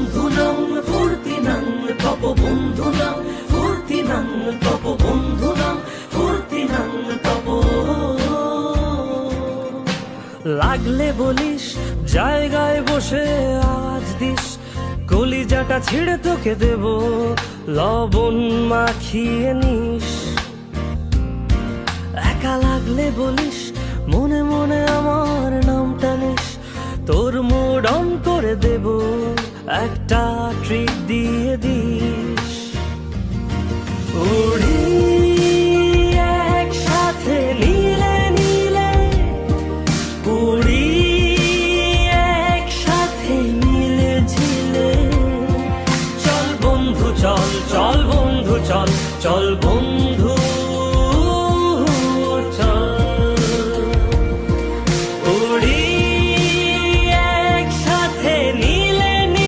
বন্ধুনাং ফুর্তিনাং তপ বন্ধুনাং ফুর্তিনাং তপ বন্ধুনাং ফুর্তিনাং তপ। লাগলে বলিস জায়গায় বসে আওয়াজ দিস, কলিজাটা ছিঁড়ে তোকে দেব লবণ মাখিয়ে নিস। একা লাগলে বলিস মনে মনে আমার নামটা নিস, তোর মুড অন করে দেব একটা ট্রিট দিয়ে দিস। উড়ি একসাথে নীলে নীলে, উড়ি একসাথে মিলে ঝিলে। চল বন্ধু চল, চল বন্ধু চল, চল বন্ধু